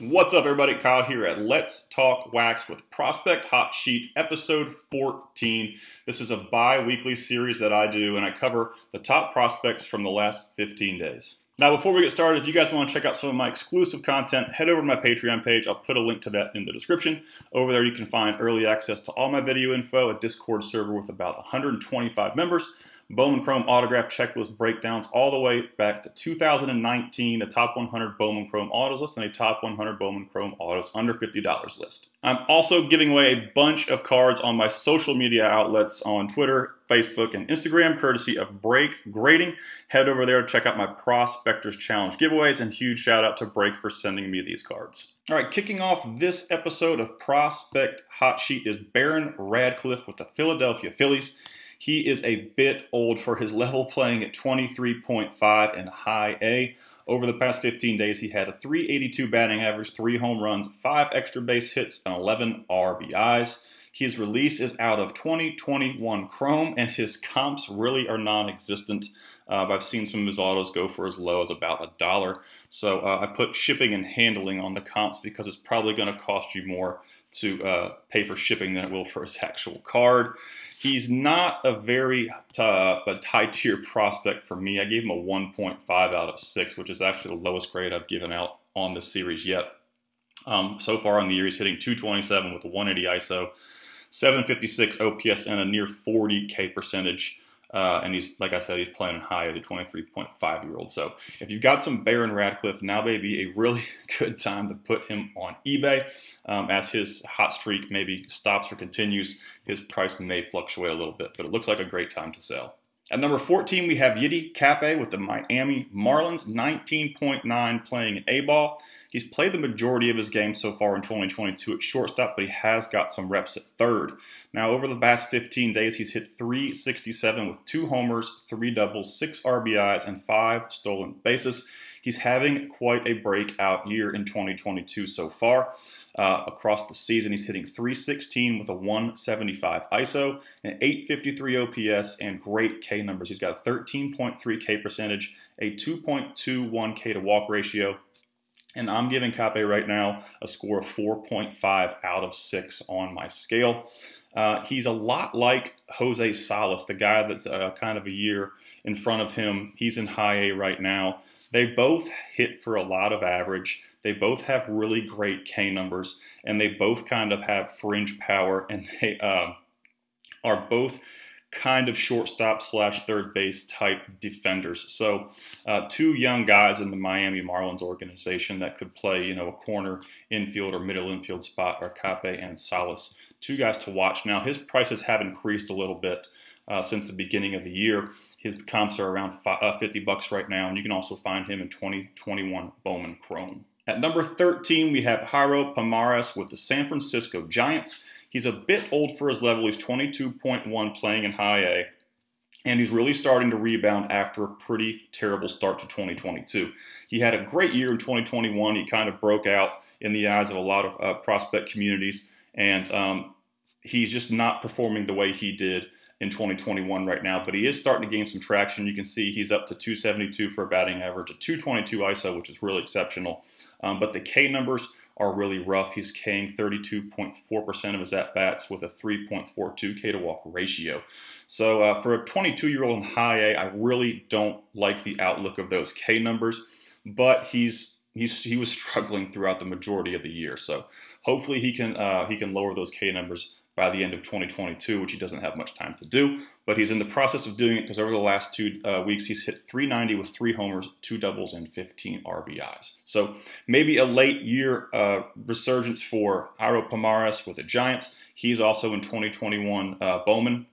What's up, everybody? Kyle here at Let's Talk Wax with Prospect Hot Sheet, episode 14. This is a bi-weekly series that I do, and I cover the top prospects from the last 15 days. Now, before we get started, if you guys want to check out some of my exclusive content, head over to my Patreon page. I'll put a link to that in the description. Over there, you can find early access to all my video info, a Discord server with about 125 members, Bowman Chrome autograph checklist breakdowns all the way back to 2019, a top 100 Bowman Chrome autos list, and a top 100 Bowman Chrome autos under $50 list. I'm also giving away a bunch of cards on my social media outlets on Twitter, Facebook, and Instagram, courtesy of Break Grading. Head over there to check out my Prospectors Challenge giveaways, and huge shout out to Break for sending me these cards. All right, kicking off this episode of Prospect Hot Sheet is Baron Radcliffe with the Philadelphia Phillies. He is a bit old for his level, playing at 23.5 in high A. Over the past 15 days, he had a .382 batting average, 3 home runs, 5 extra base hits, and 11 RBIs. His release is out of 2021 Chrome, and his comps really are non-existent. I've seen some of his autos go for as low as about $1. So I put shipping and handling on the comps because it's probably going to cost you more to pay for shipping than it will for his actual card. He's not a very high-tier prospect for me. I gave him a 1.5 out of 6, which is actually the lowest grade I've given out on this series yet. So far in the year, he's hitting .227 with a 180 ISO, 756 OPS, and a near 40K percentage. And he's, like I said, he's playing high as a 23.5-year-old. So if you've got some Baron Radcliffe, now may be a really good time to put him on eBay. As his hot streak maybe stops or continues, his price may fluctuate a little bit, but it looks like a great time to sell. At number 14, we have YIDDI CAPPE with the Miami Marlins, 19.9 playing an A-ball. He's played the majority of his games so far in 2022 at shortstop, but he has got some reps at third. Now, over the past 15 days, he's hit .367 with 2 homers, 3 doubles, 6 RBIs, and 5 stolen bases. He's having quite a breakout year in 2022 so far. Across the season, he's hitting .316 with a 175 ISO, an 853 OPS, and great K numbers. He's got a 13.3 K percentage, a 2.21 K to walk ratio, and I'm giving CAPPE right now a score of 4.5 out of 6 on my scale. He's a lot like Jose Salas, the guy that's kind of a year in front of him. He's in high A right now. They both hit for a lot of average. They both have really great K numbers, and they both kind of have fringe power, and they are both kind of shortstop / third base type defenders. So 2 young guys in the Miami Marlins organization that could play, a corner infield or middle infield spot are CAPPE and Salas. 2 guys to watch. Now, his prices have increased a little bit since the beginning of the year. His comps are around $50 right now, and you can also find him in 2021 Bowman Chrome. At number 13, we have JAIRO POMARES with the San Francisco Giants. He's a bit old for his level. He's 22.1 playing in high A, and he's really starting to rebound after a pretty terrible start to 2022. He had a great year in 2021. He kind of broke out in the eyes of a lot of prospect communities, and he's just not performing the way he did in 2021 right now, but he is starting to gain some traction. You can see he's up to .272 for a batting average, a .222 ISO, which is really exceptional. But the K numbers are really rough. He's K'ing 32.4% of his at-bats with a 3.42 K to walk ratio. So for a 22-year-old in high A, I really don't like the outlook of those K numbers, but he was struggling throughout the majority of the year. So hopefully he can lower those K numbers by the end of 2022, which he doesn't have much time to do, but he's in the process of doing it because over the last 2 weeks, he's hit .390 with 3 homers, 2 doubles, and 15 RBIs. So maybe a late year resurgence for JAIRO POMARES with the Giants. He's also in 2021 Bowman,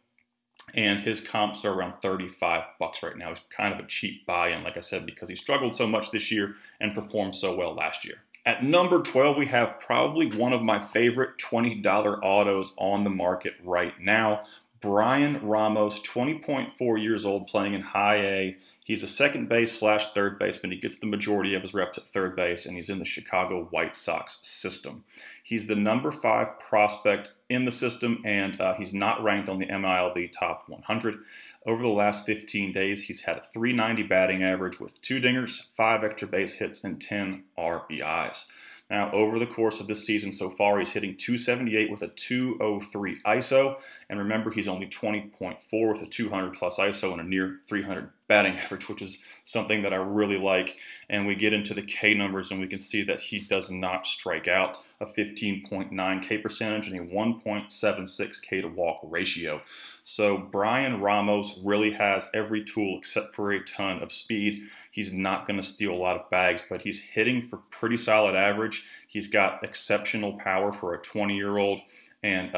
and his comps are around $35 right now. He's kind of a cheap buy-in, like I said, because he struggled so much this year and performed so well last year. At number 12, we have probably one of my favorite $20 autos on the market right now. BRYAN RAMOS, 20.4 years old, playing in high A. He's a second base / third baseman. He gets the majority of his reps at third base, and he's in the Chicago White Sox system. He's the number 5 prospect in the system, and he's not ranked on the MLB top 100. Over the last 15 days, he's had a .390 batting average with 2 dingers, 5 extra base hits, and 10 RBIs. Now, over the course of this season so far, he's hitting 278 with a 203 ISO. And remember, he's only 20.4 with a 200 plus ISO and a near 300 batting average, which is something that I really like. And we get into the K numbers and we can see that he does not strike out, a 15.9 K percentage and a 1.76 K to walk ratio. So Bryan Ramos really has every tool except for a ton of speed. He's not going to steal a lot of bags, but he's hitting for pretty solid average. He's got exceptional power for a 20-year-old and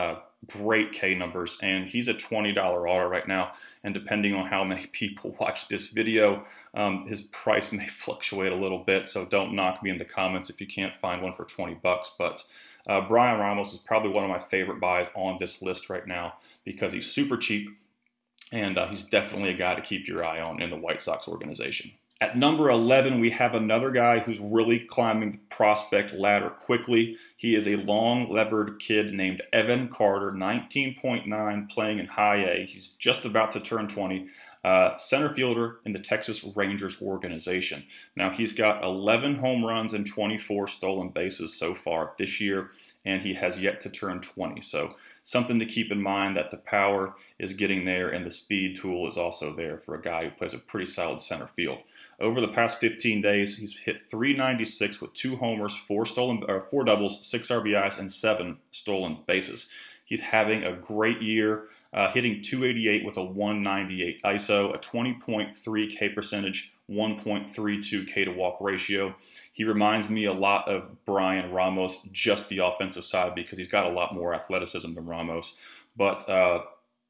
great K numbers, and he's a $20 auto right now, and depending on how many people watch this video, his price may fluctuate a little bit, so don't knock me in the comments if you can't find one for 20 bucks, but Bryan Ramos is probably one of my favorite buys on this list right now because he's super cheap, and he's definitely a guy to keep your eye on in the White Sox organization. At number 11, we have another guy who's really climbing the prospect ladder quickly. He is a long-levered kid named Evan Carter, 19.9, playing in high A. He's just about to turn 20. Center fielder in the Texas Rangers organization. Now, he's got 11 home runs and 24 stolen bases so far this year, and he has yet to turn 20. So something to keep in mind, that the power is getting there and the speed tool is also there for a guy who plays a pretty solid center field. Over the past 15 days, he's hit 396 with 2 homers, 4 doubles, 6 RBIs, and 7 stolen bases. He's having a great year, hitting 288 with a 198 ISO, a 20.3 K percentage, 1.32 K to walk ratio. He reminds me a lot of Bryan Ramos, just the offensive side, because he's got a lot more athleticism than Ramos. But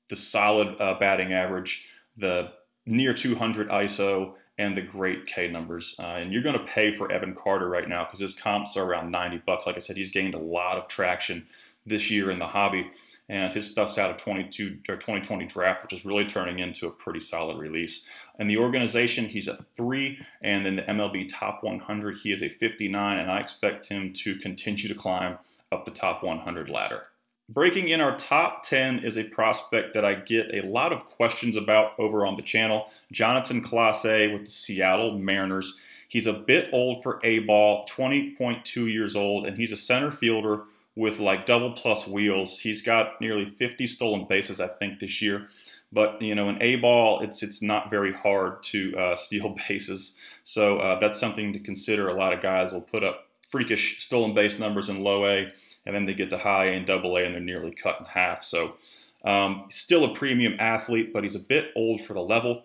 the solid batting average, the near 200 ISO, and the great K numbers. And you're going to pay for Evan Carter right now because his comps are around 90 bucks. Like I said, he's gained a lot of traction this year in the hobby, and his stuff's out of 2020 draft, which is really turning into a pretty solid release. In the organization, he's a 3, and in the MLB top 100, he is a 59, and I expect him to continue to climb up the top 100 ladder. Breaking in our top 10 is a prospect that I get a lot of questions about over on the channel, JONATAN CLASE with the Seattle Mariners. He's a bit old for A-ball, 20.2 years old, and he's a center fielder with like double plus wheels. He's got nearly 50 stolen bases, I think, this year. But, you know, in A-ball, it's not very hard to steal bases. So that's something to consider. A lot of guys will put up freakish stolen base numbers in low A, and then they get to high A and double A, and they're nearly cut in half. So still a premium athlete, but he's a bit old for the level.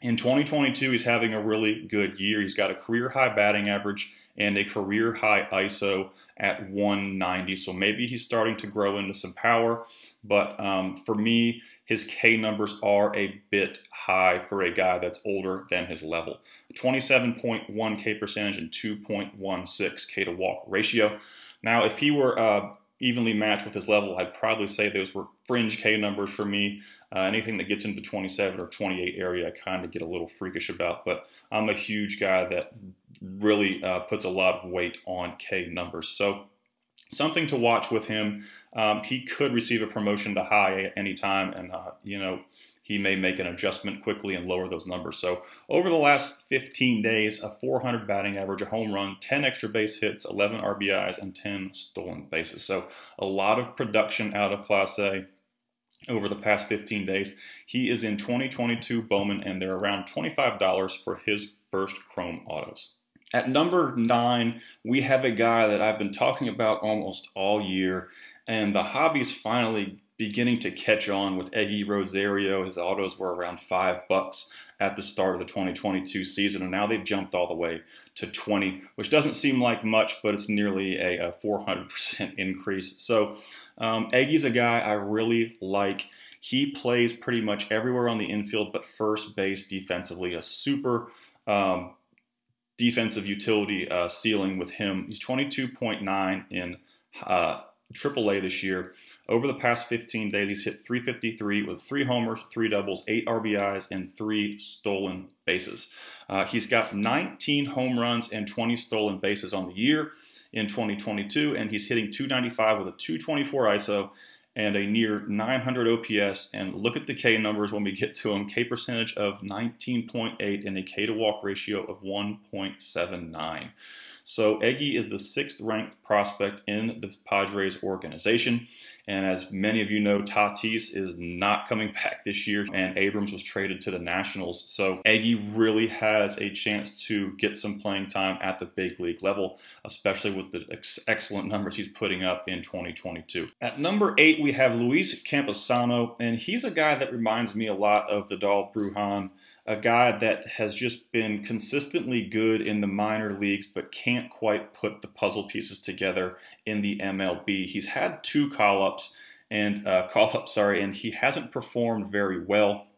In 2022, he's having a really good year. He's got a career-high batting average and a career-high ISO at 190. So maybe he's starting to grow into some power. But for me, his K numbers are a bit high for a guy that's older than his level. 27.1 K percentage and 2.16 K to walk ratio. Now, if he were evenly matched with his level, I'd probably say those were fringe K numbers for me. Anything that gets into the 27 or 28 area, I kind of get a little freakish about, but I'm a huge guy that really puts a lot of weight on K numbers. So something to watch with him. He could receive a promotion to high at any time, and you know, he may make an adjustment quickly and lower those numbers. So over the last 15 days, a 400 batting average, a home run, 10 extra base hits, 11 RBIs, and 10 stolen bases. So a lot of production out of Class A over the past 15 days. He is in 2022 Bowman, and they're around $25 for his first chrome autos. At number 9, we have a guy that I've been talking about almost all year, and the hobby's finally beginning to catch on with Eggy Rosario. His autos were around $5 at the start of the 2022 season, and now they've jumped all the way to 20, which doesn't seem like much, but it's nearly a 400% increase. So Eggy's a guy I really like. He plays pretty much everywhere on the infield but first base defensively, a super defensive utility ceiling with him. He's 22.9 in AAA this year. Over the past 15 days, he's hit 353 with 3 homers, 3 doubles, 8 RBIs, and 3 stolen bases. He's got 19 home runs and 20 stolen bases on the year in 2022, and he's hitting 295 with a 224 ISO and a near 900 OPS. And look at the K numbers when we get to him. K percentage of 19.8 and a K to walk ratio of 1.79. So Eggy is the 6th ranked prospect in the Padres organization. And as many of you know, Tatis is not coming back this year, and Abrams was traded to the Nationals. So Eggy really has a chance to get some playing time at the big league level, especially with the excellent numbers he's putting up in 2022. At number 8, we have Luis Campusano, and he's a guy that reminds me a lot of Vidal Brujan, a guy that has just been consistently good in the minor leagues but can't quite put the puzzle pieces together in the MLB. He's had 2 call-ups, and he hasn't performed very well.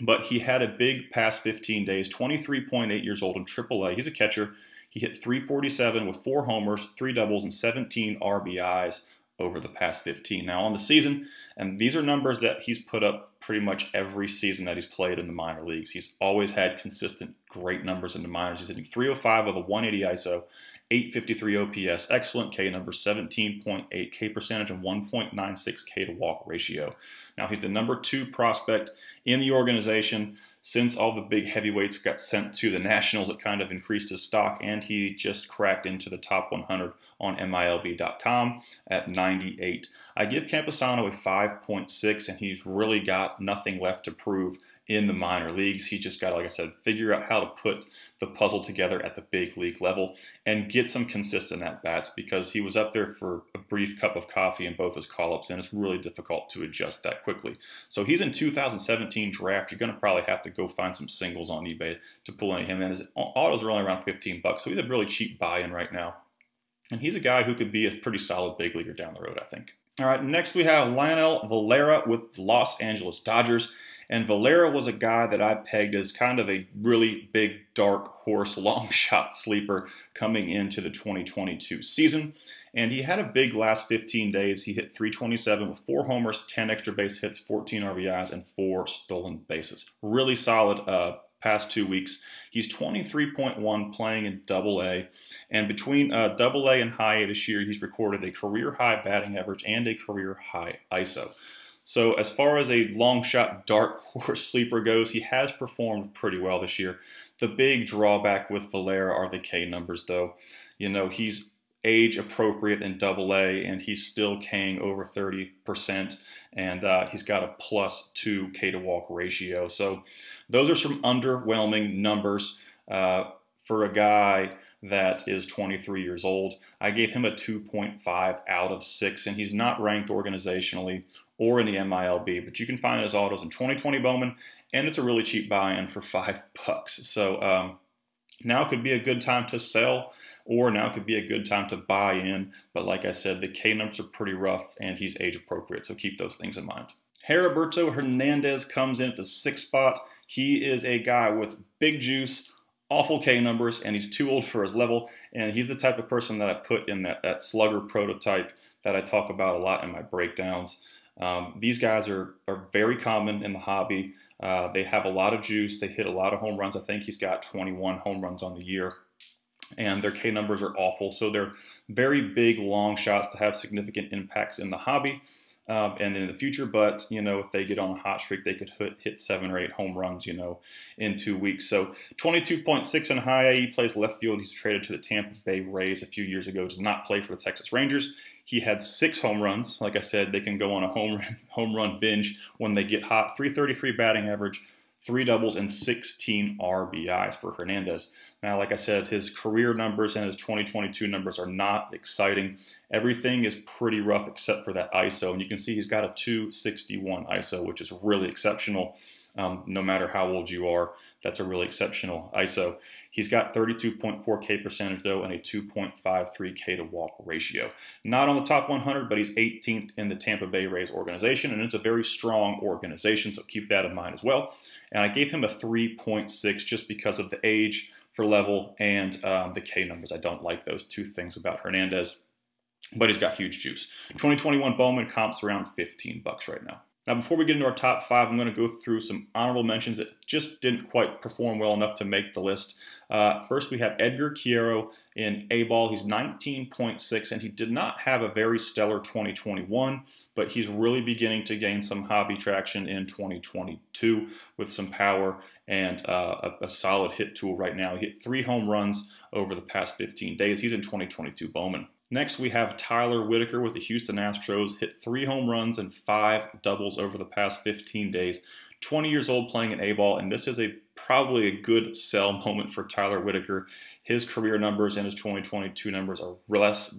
But he had a big past 15 days, 23.8 years old in AAA. He's a catcher. He hit .347 with 4 homers, 3 doubles, and 17 RBIs over the past 15. Now on the season, and these are numbers that he's put up pretty much every season that he's played in the minor leagues. He's always had consistent great numbers in the minors. He's hitting .305 with a 180 ISO, 853 OPS, excellent K number, 17.8 K percentage, and 1.96 K to walk ratio. Now he's the number 2 prospect in the organization. Since all the big heavyweights got sent to the Nationals, it kind of increased his stock, and he just cracked into the top 100 on MILB.com at 98. I give Campusano a 5.6, and he's really got nothing left to prove in the minor leagues. He just got to, like I said, figure out how to put the puzzle together at the big league level and get some consistent at-bats, because he was up there for a brief cup of coffee in both his call-ups, and it's really difficult to adjust that quickly. So he's in 2017 draft. You're going to probably have to go find some singles on eBay to pull any of him in. His autos are only around 15 bucks, so he's a really cheap buy-in right now. And he's a guy who could be a pretty solid big leaguer down the road, I think. All right, next we have Lionel Valera with the Los Angeles Dodgers. And Valera was a guy that I pegged as kind of a really big, dark horse, long shot sleeper coming into the 2022 season. And he had a big last 15 days. He hit .327 with 4 homers, 10 extra base hits, 14 RBIs, and 4 stolen bases. Really solid past 2 weeks. He's 23.1 playing in Double-A. And between Double-A and High A this year, he's recorded a career-high batting average and a career-high ISO. So as far as a long shot dark horse sleeper goes, he has performed pretty well this year. The big drawback with Valera are the K numbers, though. You know, he's age appropriate in Double-A, and he's still K'ing over 30%, and he's got a +2 K to walk ratio. So those are some underwhelming numbers for a guy that is 23 years old. I gave him a 2.5 out of 6, and he's not ranked organizationally or in the MILB, but you can find his autos in 2020 Bowman, and it's a really cheap buy-in for $5. So now could be a good time to sell, or now could be a good time to buy in. But like I said, the K numbers are pretty rough, and he's age appropriate, so keep those things in mind. Heriberto Hernandez comes in at the 6th spot. He is a guy with big juice, awful K numbers, and he's too old for his level, and he's the type of person that I put in that slugger prototype that I talk about a lot in my breakdowns. These guys are very common in the hobby. They have a lot of juice. They hit a lot of home runs. I think he's got 21 home runs on the year, and their K numbers are awful. So they're very big, long shots to have significant impacts in the hobby and in the future. But, you know, if they get on a hot streak, they could hit 7 or 8 home runs, you know, in 2 weeks. So 22.6 in High A. He plays left field. He's traded to the Tampa Bay Rays a few years ago. Does not play for the Texas Rangers. He had 6 home runs. Like I said, they can go on a home run binge when they get hot. .333 batting average, 3 doubles, and 16 RBIs for Hernandez. Now, like I said, his career numbers and his 2022 numbers are not exciting. Everything is pretty rough except for that ISO. And you can see he's got a 261 ISO, which is really exceptional. No matter how old you are, that's a really exceptional ISO. He's got 32.4 K percentage, though, and a 2.53 K to walk ratio. Not on the top 100, but he's 18th in the Tampa Bay Rays organization, and it's a very strong organization, so keep that in mind as well. And I gave him a 3.6 just because of the age for level and the K numbers. I don't like those 2 things about Hernandez, but he's got huge juice. 2021 Bowman comps around 15 bucks right now. Now, before we get into our top 5, I'm going to go through some honorable mentions that just didn't quite perform well enough to make the list. First, we have Edgar Quero in A-ball. He's 19.6, and he did not have a very stellar 2021, but he's really beginning to gain some hobby traction in 2022 with some power and a solid hit tool right now. He hit 3 home runs over the past 15 days. He's in 2022 Bowman. Next, we have Tyler Whitaker with the Houston Astros, hit 3 home runs and 5 doubles over the past 15 days. 20 years old, playing in A-ball, and this is probably a good sell moment for Tyler Whitaker. His career numbers and his 2022 numbers are less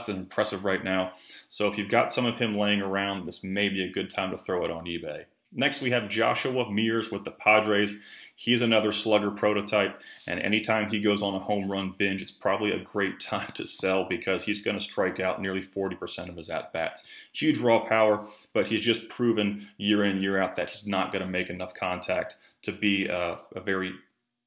than impressive right now. So if you've got some of him laying around, this may be a good time to throw it on eBay. Next, we have Joshua Mears with the Padres. He's another slugger prototype, and anytime he goes on a home run binge, it's probably a great time to sell because he's going to strike out nearly 40% of his at-bats. Huge raw power, but he's just proven year in, year out that he's not going to make enough contact to be a very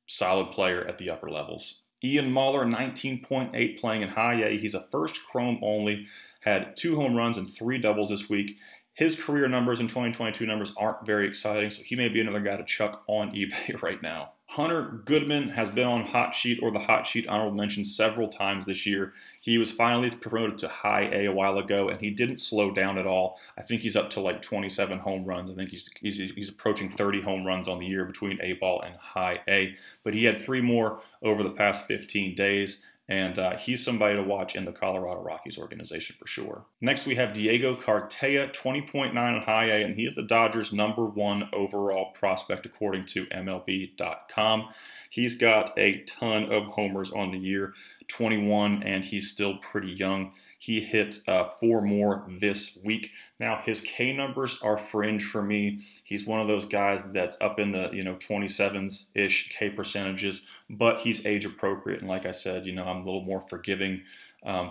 solid player at the upper levels. Ian Lawlar, 19.8, playing in high A. He's a first chrome only, had 2 home runs and 3 doubles this week. His career numbers and 2022 numbers aren't very exciting, so he may be another guy to chuck on eBay right now. Hunter Goodman has been on Hot Sheet or the Hot Sheet honorable mention several times this year. He was finally promoted to high A while ago, and he didn't slow down at all. I think he's up to like 27 home runs. I think he's approaching 30 home runs on the year between A-ball and high A. But he had 3 more over the past 15 days. And he's somebody to watch in the Colorado Rockies organization for sure. Next, we have Diego Cartaya, 20.9 in high A, and he is the Dodgers' #1 overall prospect according to MLB.com. He's got a ton of homers on the year, 21, and he's still pretty young. He hit 4 more this week. Now, his K numbers are fringe for me. He's one of those guys that's up in the 27s-ish K percentages, but he's age appropriate. And like I said, I'm a little more forgiving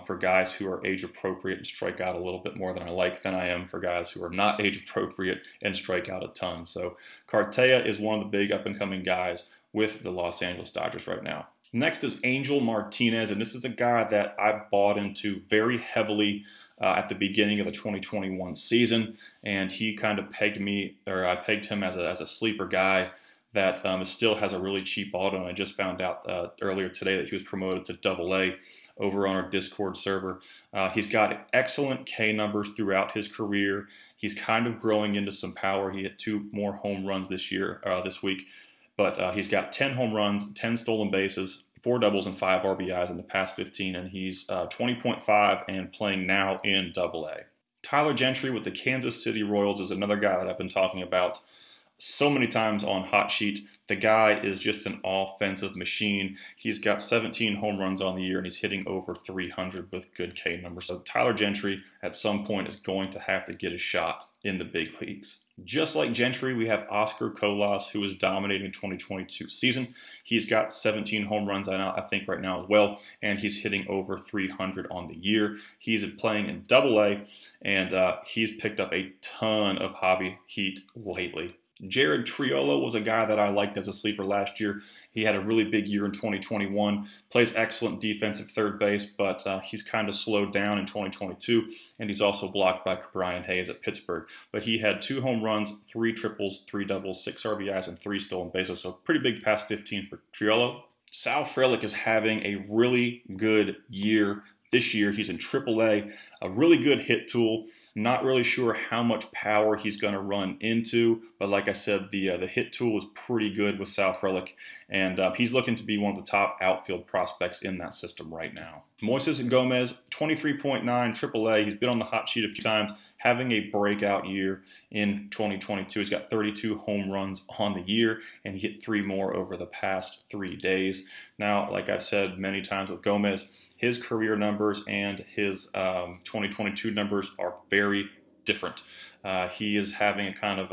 for guys who are age appropriate and strike out a little bit more than I like than I am for guys who are not age appropriate and strike out a ton. So Cartaya is one of the big up-and-coming guys with the Los Angeles Dodgers right now. Next is Angel Martinez, and this is a guy that I bought into very heavily at the beginning of the 2021 season, and he kind of pegged me, or I pegged him as a sleeper guy that still has a really cheap auto, and I just found out earlier today that he was promoted to AA over on our Discord server. He's got excellent K numbers throughout his career. He's kind of growing into some power. He hit 2 more home runs this week. But he's got 10 home runs, 10 stolen bases, 4 doubles, and 5 RBIs in the past 15, and he's 20.5 and playing now in AA. Tyler Gentry with the Kansas City Royals is another guy that I've been talking about so many times on Hot Sheet. The guy is just an offensive machine. He's got 17 home runs on the year, and he's hitting over 300 with good K numbers. So Tyler Gentry at some point is going to have to get a shot in the big leagues. Just like Gentry, we have Oscar Colas, who is dominating the 2022 season. He's got 17 home runs, I think, right now as well, and he's hitting over 300 on the year. He's playing in AA, and he's picked up a ton of hobby heat lately. Jared Triolo was a guy that I liked as a sleeper last year. He had a really big year in 2021, plays excellent defense at third base, but he's kind of slowed down in 2022, and he's also blocked by Brian Hayes at Pittsburgh. But he had 2 home runs, 3 triples, 3 doubles, 6 RBIs, and 3 stolen bases, so pretty big past 15 for Triolo. Sal Frelick is having a really good year this year. He's in AAA, a really good hit tool. Not really sure how much power he's going to run into, but like I said, the hit tool is pretty good with Sal Frelick, and he's looking to be one of the top outfield prospects in that system right now. Moises Gomez, 23.9 AAA. He's been on the Hot Sheet a few times, having a breakout year in 2022. He's got 32 home runs on the year, and he hit 3 more over the past 3 days. Now, like I've said many times with Gomez, his career numbers and his 2022 numbers are very different. He is having a kind of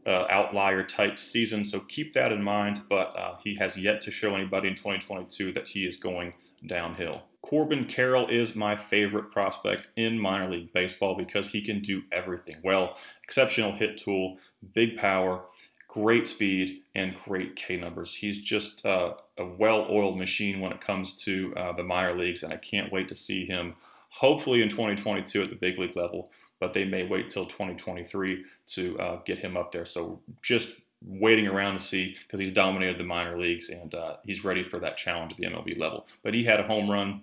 a outlier type season, so keep that in mind, but he has yet to show anybody in 2022 that he is going downhill. Corbin Carroll is my favorite prospect in minor league baseball because he can do everything well. Exceptional hit tool, big power, great speed, and great K numbers. He's just a well-oiled machine when it comes to the minor leagues, and I can't wait to see him hopefully in 2022 at the big league level. but they may wait till 2023 to get him up there. So just waiting around to see, because he's dominated the minor leagues, and he's ready for that challenge at the MLB level. But he had a home run,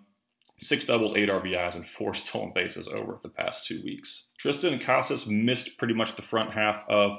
6 doubles, 8 RBIs, and 4 stolen bases over the past 2 weeks. Tristan Casas missed pretty much the front half of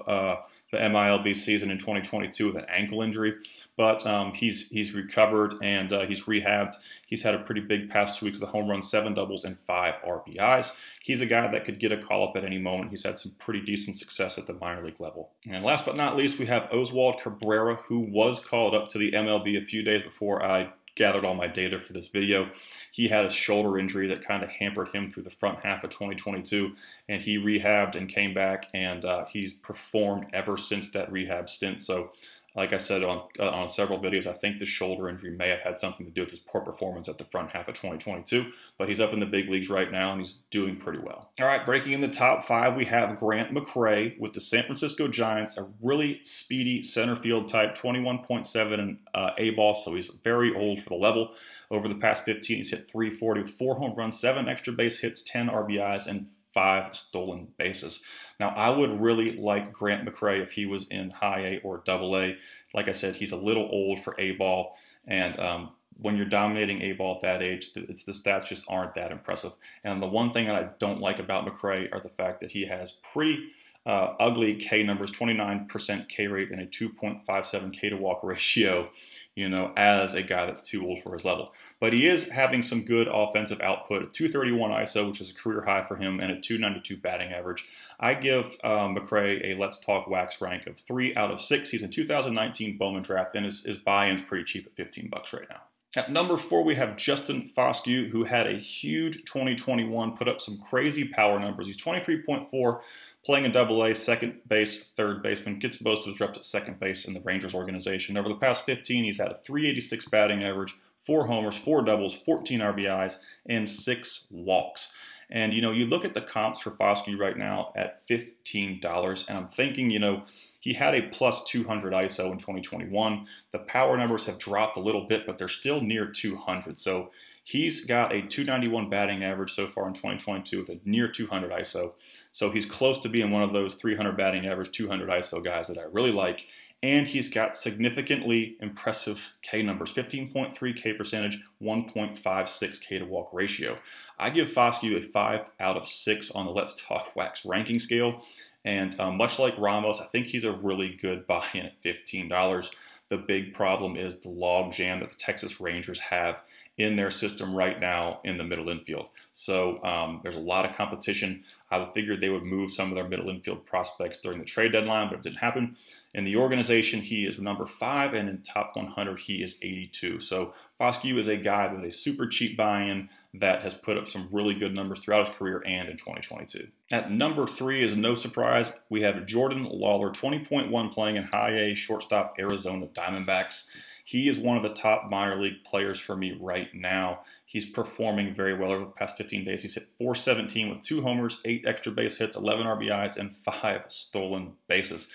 the MILB season in 2022 with an ankle injury, but he's recovered and he's rehabbed. He's had a pretty big past 2 weeks with a home run, 7 doubles, and 5 RBIs. He's a guy that could get a call up at any moment. He's had some pretty decent success at the minor league level. And last but not least, we have Oswald Cabrera, who was called up to the MLB a few days before I gathered all my data for this video. He had a shoulder injury that kind of hampered him through the front half of 2022, and he rehabbed and came back, and he's performed ever since that rehab stint. So like I said on several videos, I think the shoulder injury may have had something to do with his poor performance at the front half of 2022, but he's up in the big leagues right now, and he's doing pretty well. All right, breaking in the top 5, we have Grant McCray with the San Francisco Giants, a really speedy center field type, 21.7 A-ball, so he's very old for the level. Over the past 15, he's hit 340 with 4 home runs, 7 extra base hits, 10 RBIs, and 5 stolen bases. Now, I would really like Grant McCray if he was in high A or double A. Like I said, he's a little old for A-ball, and when you're dominating A-ball at that age, the stats just aren't that impressive. And the one thing that I don't like about McCray are the fact that he has pretty ugly K numbers, 29% K rate and a 2.57 K to walk ratio, you know, as a guy that's too old for his level. But he is having some good offensive output, a 231 ISO, which is a career high for him, and a 292 batting average. I give McCray a Let's Talk Wax rank of 3 out of 6. He's in 2019 Bowman draft, and his buy-in's pretty cheap at 15 bucks right now. At number 4, we have Justin Foscue, who had a huge 2021, put up some crazy power numbers. He's 23.4, playing in double A, second base, third baseman, gets most of his reps at second base in the Rangers organization. Over the past 15, he's had a 386 batting average, 4 homers, 4 doubles, 14 RBIs, and 6 walks. And, you know, you look at the comps for Foscue right now at $15, and I'm thinking, you know, he had a plus 200 ISO in 2021. The power numbers have dropped a little bit, but they're still near 200. So he's got a 291 batting average so far in 2022 with a near 200 ISO. So he's close to being one of those 300 batting average, 200 ISO guys that I really like. And he's got significantly impressive K numbers, 15.3 K percentage, 1.56 K to walk ratio. I give Foscue a 5 out of 6 on the Let's Talk Wax ranking scale. And much like Ramos, I think he's a really good buy-in at $15. The big problem is the log jam that the Texas Rangers have in their system right now in the middle infield. So there's a lot of competition. I figured they would move some of their middle infield prospects during the trade deadline, but it didn't happen. In the organization, he is number 5, and in top 100, he is 82. So Foscue is a guy with a super cheap buy-in that has put up some really good numbers throughout his career and in 2022. At number 3 is no surprise. We have Jordan Lawlar, 20.1, playing in high A, shortstop, Arizona Diamondbacks. He is one of the top minor league players for me right now. He's performing very well over the past 15 days. He's hit 417 with 2 homers, 8 extra base hits, 11 RBIs, and 5 stolen bases.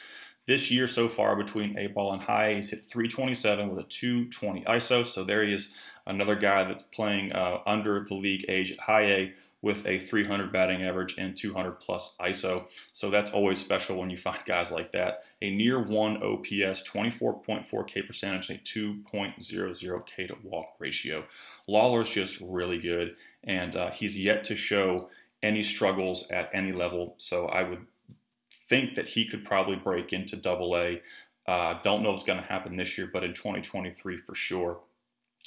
This year so far, between A-ball and high A, he's hit 327 with a 220 ISO. So there he is, another guy that's playing under the league age at high A with a 300 batting average and 200 plus ISO. So that's always special when you find guys like that. A near 1 OPS, 24.4 K percentage, and a 2.00 K to walk ratio. Lawlar's just really good, and he's yet to show any struggles at any level. So I would think that he could probably break into double A. Don't know if it's going to happen this year, but in 2023 for sure.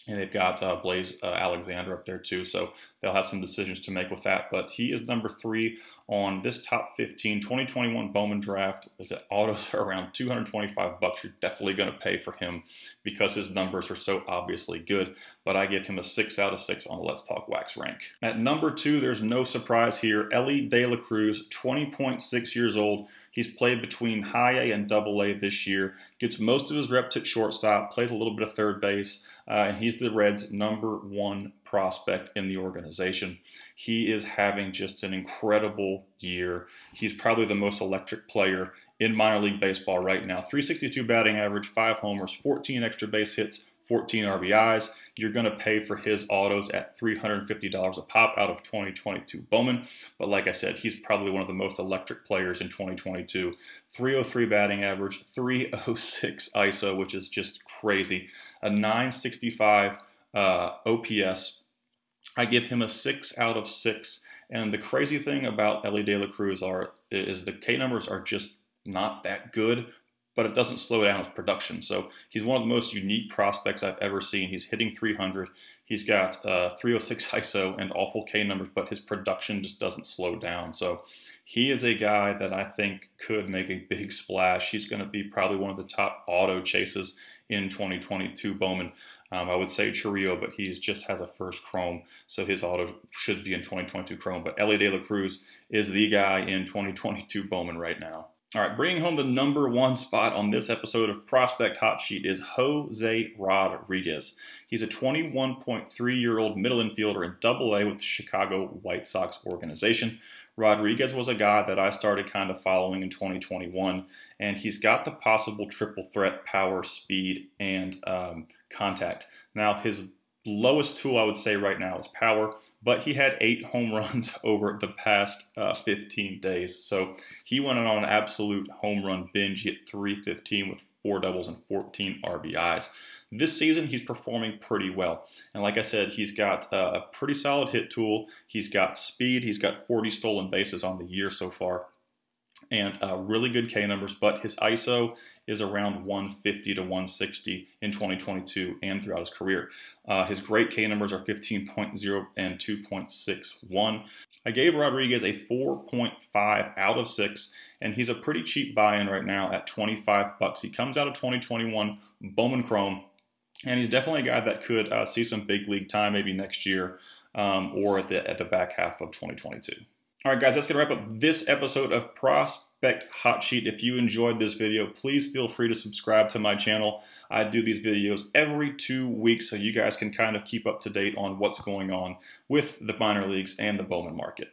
And they've got Blaze Alexander up there too, so they'll have some decisions to make with that. But he is number 3 on this top 15 2021 Bowman draft. Is that autos are around 225 bucks. You're definitely going to pay for him because his numbers are so obviously good. But I give him a 6 out of 6 on the Let's Talk Wax rank. At number 2, there's no surprise here. Elly de la Cruz, 20.6 years old. He's played between high A and double A this year. Gets most of his reps at shortstop. Plays a little bit of third base. And he's the Reds' number 1 prospect in the organization. He is having just an incredible year. He's probably the most electric player in minor league baseball right now. 362 batting average, 5 homers, 14 extra base hits, 14 RBIs. You're going to pay for his autos at $350 a pop out of 2022 Bowman. But like I said, he's probably one of the most electric players in 2022. 303 batting average, 306 ISO, which is just crazy. A 965 OPS. I give him a 6 out of 6. And the crazy thing about Elly De La Cruz is the K numbers are just not that good, but it doesn't slow down his production. So he's one of the most unique prospects I've ever seen. He's hitting 300. He's got 306 ISO and awful K numbers, but his production just doesn't slow down. So he is a guy that I think could make a big splash. He's going to be probably one of the top auto chases in 2022 Bowman. I would say Chiriot, but he just has a first chrome, so his auto should be in 2022 chrome. But Elly De La Cruz is the guy in 2022 Bowman right now. All right, bringing home the #1 spot on this episode of Prospect Hot Sheet is Jose Rodriguez. He's a 21.3-year-old middle infielder in AA with the Chicago White Sox organization. Rodriguez was a guy that I started kind of following in 2021, and he's got the possible triple threat: power, speed, and contact. Now, his lowest tool I would say right now is power, but he had 8 home runs over the past 15 days. So he went on an absolute home run binge. He hit 315 with 4 doubles and 14 RBIs. This season, he's performing pretty well. And like I said, he's got a pretty solid hit tool. He's got speed. He's got 40 stolen bases on the year so far. And really good K numbers, but his ISO is around 150 to 160 in 2022 and throughout his career. His great K numbers are 15.0 and 2.61. I gave Rodriguez a 4.5 out of 6, and he's a pretty cheap buy-in right now at $25. He comes out of 2021 Bowman Chrome, and he's definitely a guy that could see some big league time maybe next year or at the back half of 2022. All right, guys, that's going to wrap up this episode of Prospect Hot Sheet. If you enjoyed this video, please feel free to subscribe to my channel. I do these videos every 2 weeks, so you guys can kind of keep up to date on what's going on with the minor leagues and the Bowman market.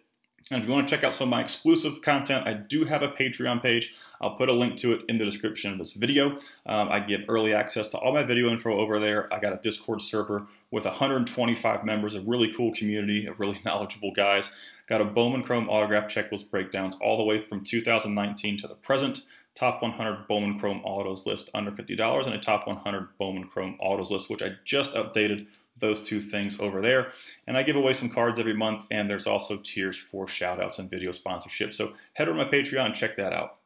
And if you want to check out some of my exclusive content, I do have a Patreon page. I'll put a link to it in the description of this video. I give early access to all my video info over there. I got a Discord server with 125 members, a really cool community of really knowledgeable guys. Got a Bowman Chrome autograph checklist breakdowns all the way from 2019 to the present. Top 100 Bowman Chrome autos list under $50 and a top 100 Bowman Chrome autos list, which I just updated those 2 things over there. And I give away some cards every month, and there's also tiers for shout outs and video sponsorships. So head over to my Patreon and check that out.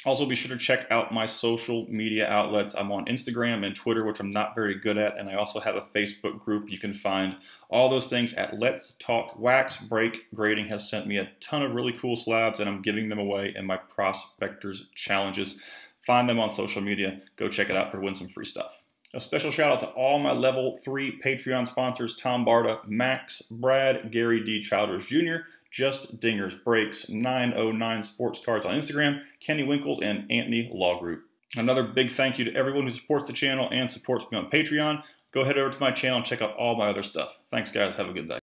Also, be sure to check out my social media outlets. I'm on Instagram and Twitter, which I'm not very good at, and I also have a Facebook group. You can find all those things at Let's Talk Wax. Break Grading has sent me a ton of really cool slabs, and I'm giving them away in my Prospectors Challenges. Find them on social media. Go check it out to win some free stuff. A special shout out to all my Level 3 Patreon sponsors: Tom Barta, Max, Brad, Gary D. Childers Jr., Just Dingers Breaks, 909 Sports Cards on Instagram, Kenny Winkles, and Anthony Law Group. Another big thank you to everyone who supports the channel and supports me on Patreon. Go head over to my channel and check out all my other stuff. Thanks, guys. Have a good day.